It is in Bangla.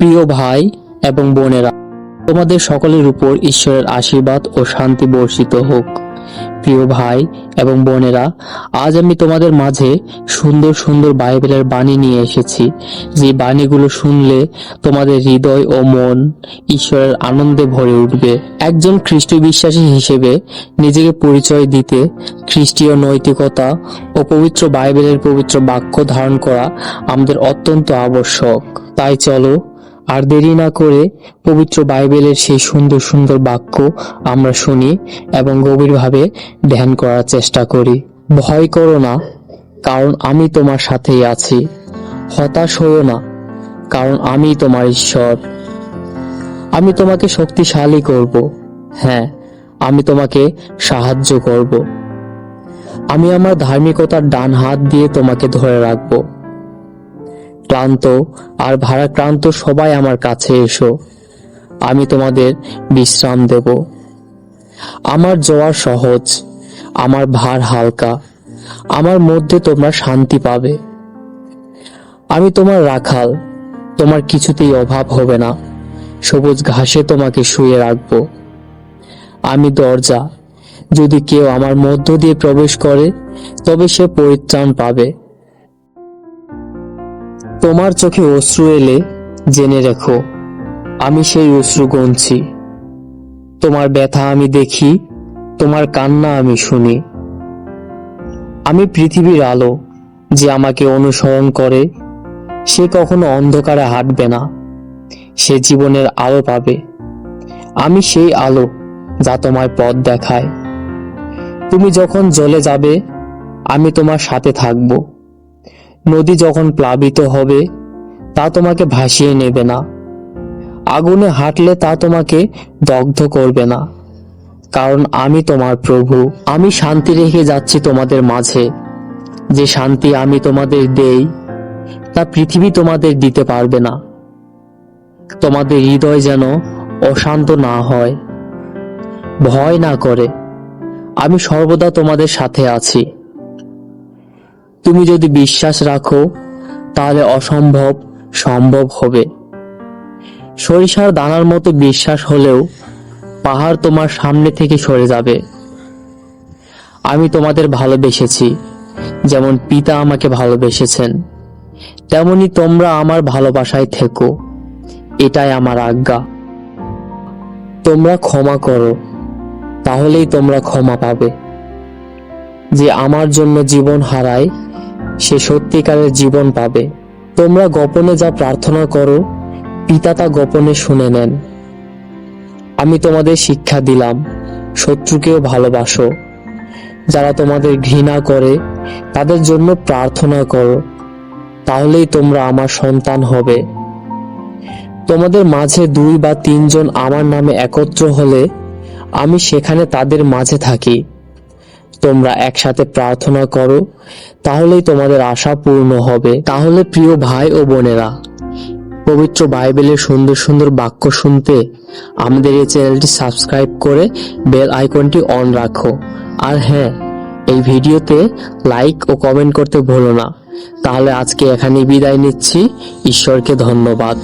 প্রিয় ভাই এবং বোনেরা, তোমাদের সকলের উপর ঈশ্বরের আশীর্বাদ ও শান্তি বর্ষিত হোক। প্রিয় ভাই এবং বোনেরা, আজ আমি তোমাদের মাঝে সুন্দর সুন্দর বাইবেলের বাণী নিয়ে এসেছি। যে বাণীগুলো শুনলে তোমাদের হৃদয় ও মন ঈশ্বরের আনন্দে ভরে উঠবে। একজন খ্রিস্ট বিশ্বাসী হিসেবে নিজেকে পরিচয় দিতে খ্রিস্টীয় নৈতিকতা ও পবিত্র বাইবেলের পবিত্র বাক্য ধারণ করা আমাদের অত্যন্ত আবশ্যক। তাই চলো আর দেরি না করে পবিত্র বাইবেলের সেই সুন্দর সুন্দর বাক্য আমরা শুনি এবং গভীরভাবে ধ্যান করার চেষ্টা করি। ভয় করো না, কারণ আমি তোমার সাথেই আছি। হতাশ হইও না, কারণ আমি তোমার ঈশ্বর। আমি তোমাকে শক্তিশালী করব। হ্যাঁ, আমি তোমাকে সাহায্য করব। আমি আমার ধার্মিকতার ডান হাত দিয়ে তোমাকে ধরে রাখব। ক্লান্ত আর ভারাক্রান্ত সবাই আমার কাছে এসো, আমি তোমাদের বিশ্রাম দেব। আমার জোয়ার সহজ, আমার ভার হালকা, আমার মধ্যে তোমরা শান্তি পাবে। আমি তোমার রাখাল, তোমার কিছুতেই অভাব হবে না। সবুজ ঘাসে তোমাকে শুয়ে রাখব। আমি দরজা, যদি কেউ আমার মধ্য দিয়ে প্রবেশ করে তবে সে পরিত্রাণ পাবে। তোমার চোখে অশ্রু এলে জেনে রেখো, আমি সেই অশ্রু গুনছি। তোমার ব্যথা আমি দেখি, তোমার কান্না আমি শুনি। আমি পৃথিবীর আলো, যে আমাকে অনুসরণ করে সে কখনো অন্ধকারে হাঁটবে না, সে জীবনের আলো পাবে। আমি সেই আলো যা তোমায় পথ দেখায়। তুমি যখন জ্বলে যাবে, আমি তোমার সাথে থাকব। নদী যখন প্লাবিত হবে, তা তোমাকে ভাসিয়ে নেবে না। আগুনে হাঁটলে তা তোমাকে দগ্ধ করবে না, কারণ আমি তোমার প্রভু। আমি শান্তি রেখে যাচ্ছি তোমাদের মাঝে। যে শান্তি আমি তোমাদের দেই, তা পৃথিবী তোমাদের দিতে পারবে না। তোমাদের হৃদয় যেন অশান্ত না হয়। ভয় না করে, আমি সর্বদা তোমাদের সাথে আছি। তুমি যদি বিশ্বাস রাখো, তাহলে অসম্ভব সম্ভব হবে। সরিষার দানার মতো বিশ্বাস হলেও পাহাড় তোমার সামনে থেকে সরে যাবে। আমি তোমাদের ভালোবেসেছি, যেমন পিতা আমাকে ভালোবেসেছেন, তেমনি তোমরা আমার ভালোবাসায় থেকো। এটাই আমার আজ্ঞা। তোমরা ক্ষমা করো, তাহলেই তোমরা ক্ষমা পাবে। যে আমার জন্য জীবন হারায়, সে সত্যিকারের জীবন পাবে। তোমরা গোপনে যা প্রার্থনা করো, পিতা তা গোপনে শুনে নেন। আমি তোমাদের শিক্ষা দিলাম, শত্রুকেও ভালোবাসো। যারা তোমাদের ঘৃণা করে তাদের জন্য প্রার্থনা করো, তাহলেই তোমরা আমার সন্তান হবে। তোমাদের মাঝে 2 বা 3 জন আমার নামে একত্র হলে আমি সেখানে তাদের মাঝে থাকি। তোমরা একসাথে প্রার্থনা করো, তাহলেই তোমাদের আশা পূর্ণ হবে। তাহলে প্রিয় ভাই ও বোনেরা, পবিত্র বাইবেলের সুন্দর সুন্দর বাক্য শুনতে আমাদের এই চ্যানেলটি সাবস্ক্রাইব করে বেল আইকনটি অন রাখো। আর হ্যাঁ, এই ভিডিওতে লাইক ও কমেন্ট করতে ভুলো না। তাহলে আজকে এখানেই বিদায় নিচ্ছি। ঈশ্বরকে ধন্যবাদ।